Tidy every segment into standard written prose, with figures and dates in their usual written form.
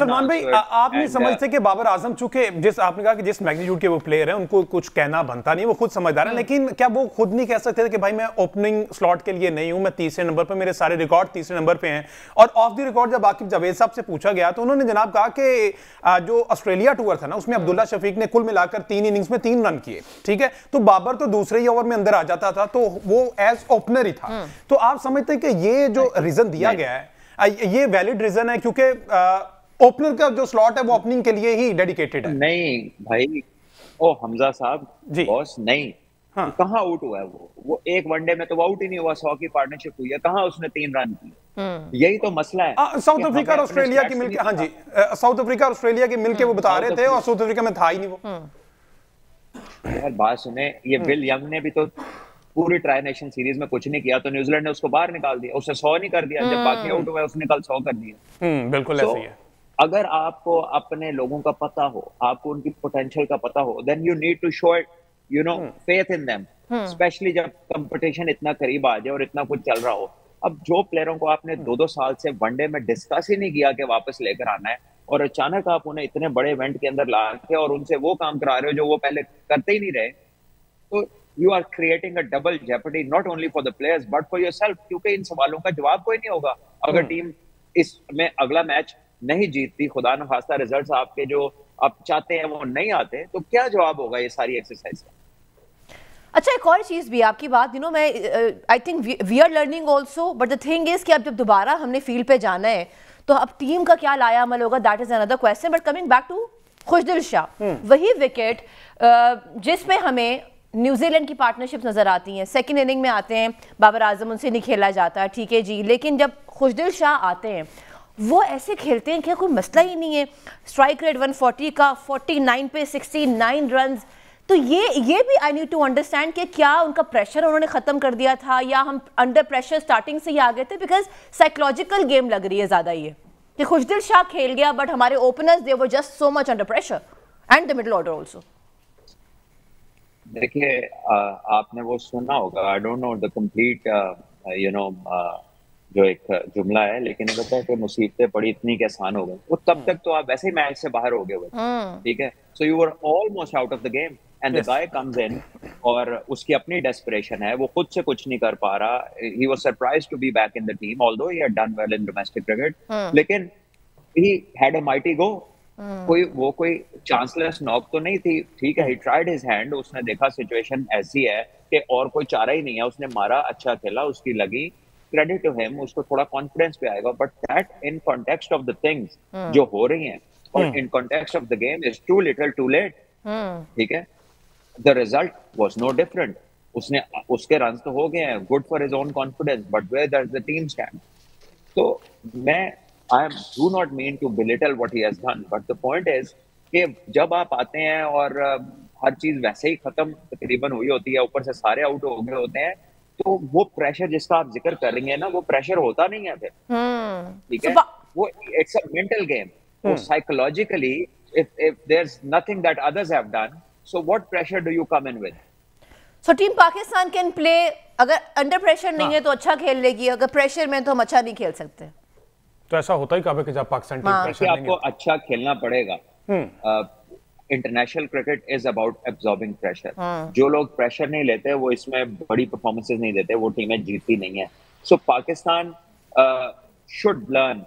सलमान भाई, आप नहीं समझते कि बाबर आजम, चूंकि जिस आपने कहा कि जिस मैग्नीट्यूड के वो प्लेयर हैं उनको कुछ कहना बनता नहीं, वो खुद समझदार है, लेकिन क्या वो खुद नहीं कह सकते थे कि भाई मैं ओपनिंग स्लॉट के लिए नहीं हूं, मैं तीसरे नंबर पर, मेरे सारे रिकॉर्ड तीसरे नंबर पे हैं। और ऑफ द रिकॉर्ड जब आकिब जावेद साहब से पूछा गया तो उन्होंने जनाब कहा कि जो ऑस्ट्रेलिया टूर था ना, उसमें अब्दुल्ला शफीक ने कुल मिलाकर 3 इनिंग्स में 3 रन किए, ठीक है, तो बाबर तो दूसरे ही ओवर में अंदर आ जाता था, तो वो एज ओपनर ही था। तो आप समझते हैं कि ये जो रीजन दिया गया है ये वैलिड रीजन है, क्योंकि ओपनर का जो स्लॉट है वो ओपनिंग के लिए ही डेडिकेटेड है? नहीं भाई, ओ हमजा साहब जी बॉस नहीं। हाँ। कहाँ आउट हुआ है वो एक वनडे में तो वो आउट ही नहीं हुआ। 100 की पार्टनरशिप हुई है, कहाँ उसने 3 रन किए? यही तो मसला है। साउथ अफ्रीका और ऑस्ट्रेलिया की मिलके, हाँ जी, साउथ अफ्रीका और ऑस्ट्रेलिया की मिलके वो बता रहे थे, और साउथ अफ्रीका में था ही नहीं वो। यार बात सुने, ये बिल यंग ने भी तो पूरी ट्राई नेशन सीरीज में कुछ नहीं किया, तो न्यूजीलैंड ने उसको बाहर निकाल दिया, उसने 100 नहीं कर दिया। जब बाकी आउट हुआ उसने कल 100 कर दिया। बिल्कुल ऐसे ही है। अगर आपको अपने लोगों का पता हो, आपको उनकी पोटेंशियल का पता हो, then you need to show it, faith in them, specially जब कंपटीशन इतना करीब आ जाए और इतना कुछ चल रहा हो। अब जो प्लेयरों को आपने 2-2 साल से वनडे में डिस्कस ही नहीं किया कि वापस लेकर आना है, और अचानक आप उन्हें इतने बड़े इवेंट के अंदर ला के और उनसे वो काम करा रहे हो जो वो पहले करते ही नहीं रहे, तो you are creating a double jeopardy, not only for the players but for yourself, क्योंकि इन सवालों का जवाब कोई नहीं होगा। अगर टीम इसमें अगला मैच नहीं जीतती, खुदा न खास्ता रिजल्ट्स आपके जो आप चाहते हैं वो नहीं आते, तो क्या जवाब होगा ये सारी एक्सरसाइज का? अच्छा, एक और चीज़ भी आपकी बात, मैं I think we are learning also, but the thing is कि अब जब दोबारा हमने फील्ड पे जाना है तो अब टीम का क्या लाया अमल होगा, that is another question. But coming back to Khushdil Shah, वही विकेट जिसमें हमें न्यूजीलैंड की पार्टनरशिप नजर आती हैं, सेकंड इनिंग में आते हैं, बाबर आजम उनसे नहीं खेला जाता, ठीक है जी, लेकिन जब खुशदिल शाह आते हैं वो ऐसे खेलते हैं कि कोई मसला ही नहीं है। स्ट्राइक रेट 140 का, 49 पे 69 रन। तो ये भी आई नीड टू अंडरस्टैंड कि क्या उनका प्रेशर उन्होंने खत्म कर दिया था, या हम अंडर प्रेशर स्टार्टिंग से ही आ गए थे? बिकॉज साइकोलॉजिकल गेम लग रही है ज्यादा ये कि खुशदिल शाह खेल गया, बट हमारे openers they were just so much under pressure and the middle order also. देखिए, आपने वो सुना होगा, I don't know the complete जो एक जुमला है, लेकिन ये कहता है कि मुसीबतें पड़ी इतनी के आसान हो गई। वो तब तक तो आप वैसे ही मैच से बाहर हो गए हुए, ठीक है। So you were almost out of the game and the guy comes in, और उसकी अपनी डेस्परेशन है, वो खुद से कुछ नहीं कर पा रहा। He was surprised to be back in the team, although he had done well in domestic cricket, लेकिन ही हैड अ माइटी गो। कोई चांसलेस नॉक तो नहीं थी, ठीक है। ही ट्राइड हिज हैंड, उसने देखा सिचुएशन ऐसी है कि और कोई चारा ही नहीं है, उसने मारा, अच्छा खेला, उसकी लगी, क्रेडिट टू हिम, उसको थोड़ा कॉन्फिडेंस पे आएगा। But that in context of the things जो हो रही हैं और in context of the game is too little too late, ठीक है। The result was no different. उसके रन तो हो गए हैं, good for his own confidence, but where does the team stand? तो मैं I do not mean to belittle what he has done, but the point is कि जब आप आते हैं और हर चीज वैसे ही खत्म तकरीबन हुई होती है, ऊपर से सारे आउट हो गए होते हैं, तो वो प्रेशर जिसका आप जिक्र कर रही हैं ना, वो प्रेशर होता नहीं है फिर, ठीक है। वो इट्स अ मेंटल गेम। वो psychologically if there's nothing that others have done, so what pressure do you come in with? So team Pakistan can play, अगर अंडर प्रेशर नहीं है तो अच्छा खेल लेगी, अगर प्रेशर में तो हम अच्छा नहीं खेल सकते। तो ऐसा होता ही कब है कि जब पाकिस्तान टीम प्रेशर आपको अच्छा खेलना पड़ेगा। International cricket is about absorbing pressure. जो लोग प्रेशर नहीं लेते वो इसमें बड़ी परफॉर्मेंसेस नहीं देते, वो टीमें जीतती नहीं है। So Pakistan should learn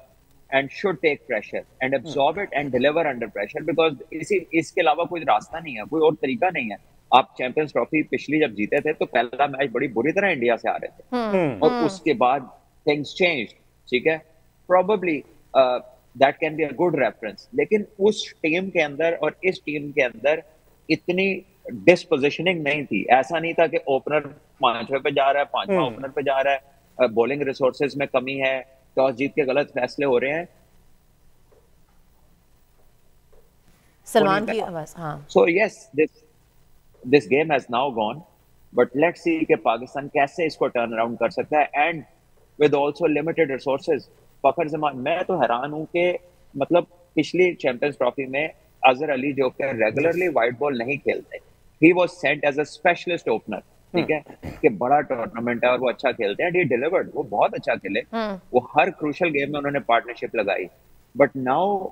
and should take pressure and absorb it and deliver under pressure, because इसके अलावा कोई रास्ता नहीं है, कोई और तरीका नहीं है। आप चैंपियंस ट्रॉफी पिछली जब जीते थे तो पहला मैच बड़ी बुरी तरह इंडिया से आ रहे थे, और उसके बाद थिंग्स चेंज्ड, ठीक है। Probably that can be a good reference, लेकिन उस टीम के अंदर और इस टीम के अंदर इतनी डिस्पोजिशनिंग नहीं थी। ऐसा नहीं था कि ओपनर 5वें पे जा रहा है, 5वां ओपनर पे जा रहा है, बॉलिंग रिसोर्सेज में कमी है, टॉस जीत के गलत फैसले हो रहे हैं। सलमान की आवाज, हाँ। So yes, this game has now gone, but let's see कि पाकिस्तान कैसे इसको टर्न अराउंड कर सकता है, and with also limited resources। फखर जमान, मैं तो हैरान हूं कि मतलब पिछली चैंपियंस ट्रॉफी में अजहर अली जो कि रेगुलरली वाइट बॉल नहीं खेलते, he was sent as a specialist opener, ठीक है, कि बड़ा टूर्नामेंट है और वो अच्छा खेलते हैं, he delivered, वो बहुत अच्छा खेले, वो हर क्रूशियल गेम में उन्होंने पार्टनरशिप लगाई। But now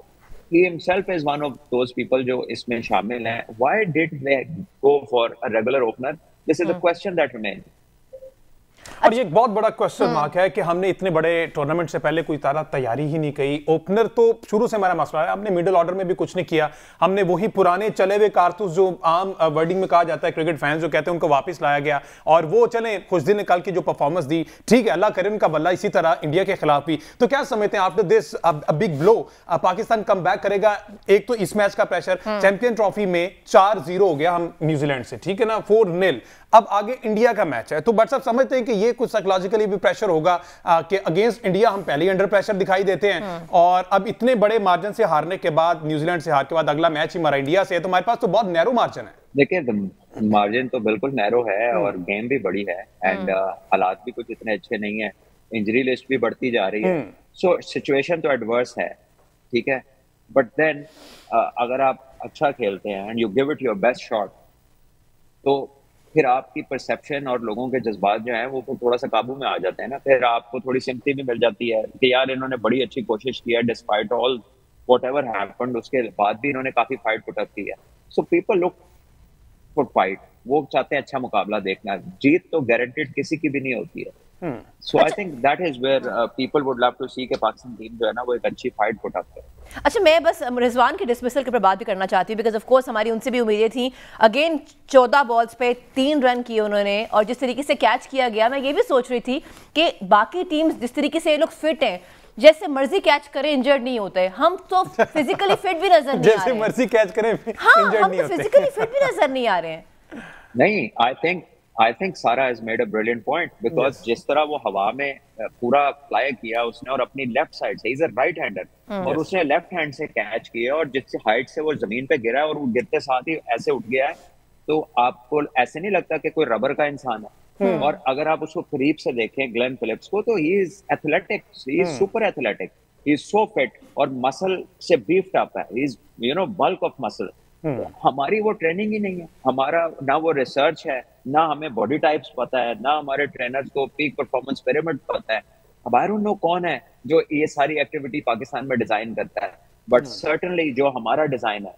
he himself is one of those people जो इसमें शामिल हैं. Why did they go for a regular opener? This is the question that remains. और ये एक बहुत बड़ा क्वेश्चन मार्क है कि हमने इतने बड़े टूर्नामेंट से पहले कोई तारा तैयारी ही नहीं की. ओपनर तो शुरू से हमारा मसला है, हमने मिडिल ऑर्डर में भी कुछ नहीं किया. हमने वही पुराने चले हुए कारतूस जो आम वर्डिंग में कहा जाता है, क्रिकेट फैंस जो कहते हैं, उनको वापस लाया गया. और वो चले कुछ दिन निकाल की जो परफॉर्मेंस दी, ठीक है, अल्लाह करे उनका बल्ला इसी तरह इंडिया के खिलाफ भी. तो क्या समझते हैं after this big blow Pakistan come back करेगा? एक तो इस मैच का प्रेशर, चैंपियन ट्रॉफी में 4-0 हो गया हम न्यूजीलैंड से, ठीक है ना, 4-0. अब आगे इंडिया का मैच है, तो बट सब समझते हैं कि ये कुछ साइकोलॉजिकली भी प्रेशर होगा कि अगेंस्ट इंडिया हम पहले ही अंडर प्रेशर दिखाई देते हैं. और अब इतने बड़े मार्जिन से हारने के बाद, न्यूजीलैंड से हार के बाद अगला मैच ही हमारा इंडिया से है, तो हमारे पास तो बहुत नैरो मार्जिन है. देखिए मार्जिन तो बिल्कुल नैरो है और गेम भी बड़ी है एंड हालात भी कुछ इतने अच्छे नहीं है. इंजरी लिस्ट भी बढ़ती जा रही है. सो सिचुएशन तो एडवर्स है, ठीक है, बट देन अगर आप अच्छा खेलते हैं and you give it your best shot, तो फिर आपकी परसेप्शन और लोगों के जज्बात जो हैं वो थोड़ा सा काबू में आ जाते हैं ना. फिर आपको थोड़ी सिंपैथी भी मिल जाती है कि यार इन्होंने बड़ी अच्छी कोशिश की है, डिस्पाइट ऑल व्हाटएवर हैपेंड, उसके बाद भी इन्होंने काफी फाइट पुट अप की है. So people look for fight, वो चाहते हैं अच्छा मुकाबला देखना. जीत तो गारंटीड किसी की भी नहीं होती है. So I think that is where people would love to see कि पाकिस्तान टीम जो है ना वो एक अच्छी फाइट पुट अप करे. अच्छा, मैं बस रिजवान की डिसमिसल के ऊपर बात भी करना चाहती हूँ, बिकॉज ऑफ कोर्स हमारी उनसे भी उम्मीदें थी. अगेन 14 बॉल्स पे 3 रन किए उन्होंने, और जिस तरीके से कैच किया गया, मैं ये भी सोच रही थी कि बाकी टीम्स जिस तरीके से ये लोग फिट हैं, जैसे मर्जी कैच करें इंजर्ड नहीं होते. हम तो फिजिकली फिट भी नजर नहीं आ रहे. जैसे मर्जी कैच करें इंजर्ड नहीं होते. फिजिकली फिट भी नजर नहीं आ रहे हैं. नहीं, I think Sara has made a brilliant point because जिस तरह वो हवा में पूरा फ्लाई किया उसने और अपनी लेफ्ट साइड से, he's a right hander, और उसने लेफ्ट हैंड से कैच किया और जिससे हाइट से वो जमीन पे गिरा और वो गिरते साथ ही ऐसे उठ गया है, तो आपको ऐसे नहीं लगता कि कोई रबर का इंसान है. और अगर आप उसको करीब से देखें ग्लेन फिलिप्स को, तो he is athletic, he is super athletic, he is so fit और मसल से बीफ्ड अप है, he is bulk of muscle. हमारी वो ट्रेनिंग ही नहीं है, हमारा ना वो रिसर्च है, ना हमें बॉडी टाइप्स पता है, ना हमारे ट्रेनर्स को पीक परफॉर्मेंस पिरामिड पता है. अब आई डोंट नो कौन है जो ये सारी एक्टिविटी पाकिस्तान में डिजाइन करता है, बट सर्टेनली जो हमारा डिजाइन है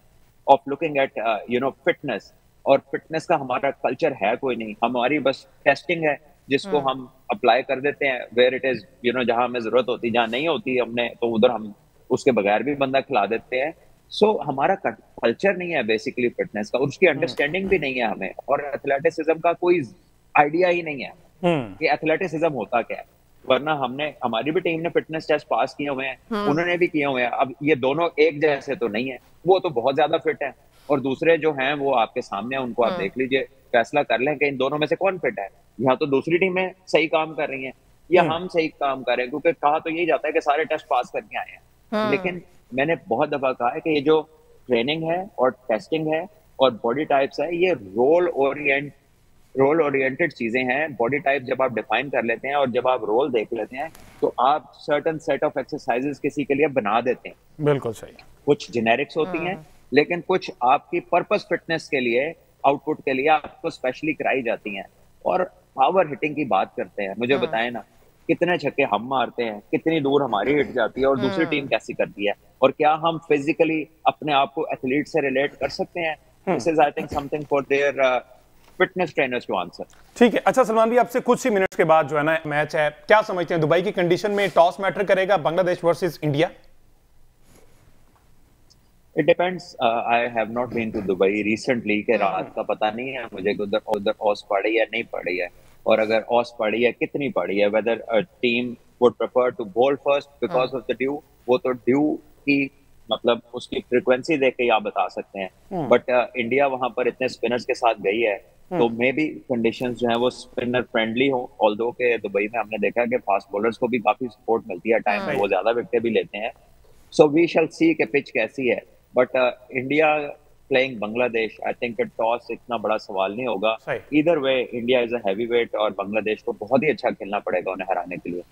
ऑफ लुकिंग एट फिटनेस, और फिटनेस का हमारा कल्चर है कोई नहीं. हमारी बस टेस्टिंग है जिसको हम अप्लाई कर देते हैं वेयर इट इज, जहां हमें जरूरत होती, जहां नहीं होती हमने, तो उधर हम उसके बगैर भी बंदा खिला देते हैं. सो हमारा कल्चर नहीं है बेसिकली फिटनेस का, और उसकी अंडरस्टैंडिंग भी नहीं है हमें, और एथलेटिसिज्म का कोई आइडिया ही नहीं है कि एथलेटिसिज्म होता क्या है. वरना हमारी भी टीम ने फिटनेस टेस्ट पास किए हुए हैं, उन्होंने भी किए हुए हैं. अब ये दोनों एक जैसे तो नहीं है, वो तो बहुत ज्यादा फिट है और दूसरे जो हैं वो आपके सामने हैं, उनको आप देख लीजिए, फैसला कर लें कि इन दोनों में से कौन फिट है. यहाँ तो दूसरी टीमें सही काम कर रही हैं या हम सही काम कर रहे हैं, क्योंकि कहा तो यही जाता है कि सारे टेस्ट पास करके आए हैं. लेकिन मैंने बहुत दफा कहा है कि ये जो ट्रेनिंग है और टेस्टिंग है और बॉडी टाइप्स है, ये रोल ओरिएंटेड चीजें हैं. बॉडी टाइप जब आप डिफाइन कर लेते हैं और जब आप रोल देख लेते हैं, तो आप सर्टेन सेट ऑफ एक्सरसाइजेस किसी के लिए बना देते हैं. बिल्कुल सही. कुछ जेनेरिक्स होती हैं, लेकिन कुछ आपकी पर्पस फिटनेस के लिए, आउटपुट के लिए आपको स्पेशली कराई जाती हैं. और पावर हिटिंग की बात करते हैं, मुझे बताएं ना, कितने छक्के हम मारते हैं, कितनी दूर हमारी हिट जाती है और दूसरी टीम कैसी करती है, और क्या हम फिजिकली अपने आप को एथलीट से रिलेट कर सकते हैं? This is I think something for their fitness trainers to answer. ठीक है. अच्छा सलमान भाई, आपसे कुछ ही मिनट्स के बाद जो है ना मैच है, क्या समझते हैं दुबई की कंडीशन में टॉस मैटर करेगा, Bangladesh versus India? It depends. I have not been to Dubai recently, के रात का पता नहीं है मुझे कि उधर ऑस पड़ी है नहीं पड़ी है, और अगर ऑस पड़ी है कितनी पड़ी है, whether a team would prefer to bowl first because of the dew. वो तो ड्यू की मतलब उसकी फ्रीक्वेंसी देख के आप बता सकते हैं, बट इंडिया वहां पर इतने स्पिनर्स के साथ गई है, तो मे बी कंडीशंस जो है वो स्पिनर फ्रेंडली हो. ऑल्दो के दुबई में हमने देखा कि फास्ट बॉलर्स को भी काफी सपोर्ट मिलती है, टाइम में वो ज्यादा विकेट भी लेते हैं. सो वी शैल सी के पिच कैसी है, but India playing Bangladesh, I think toss इतना बड़ा सवाल नहीं होगा. Either way India is a heavyweight और बांग्लादेश को बहुत ही अच्छा खेलना पड़ेगा उन्हें हराने के लिए.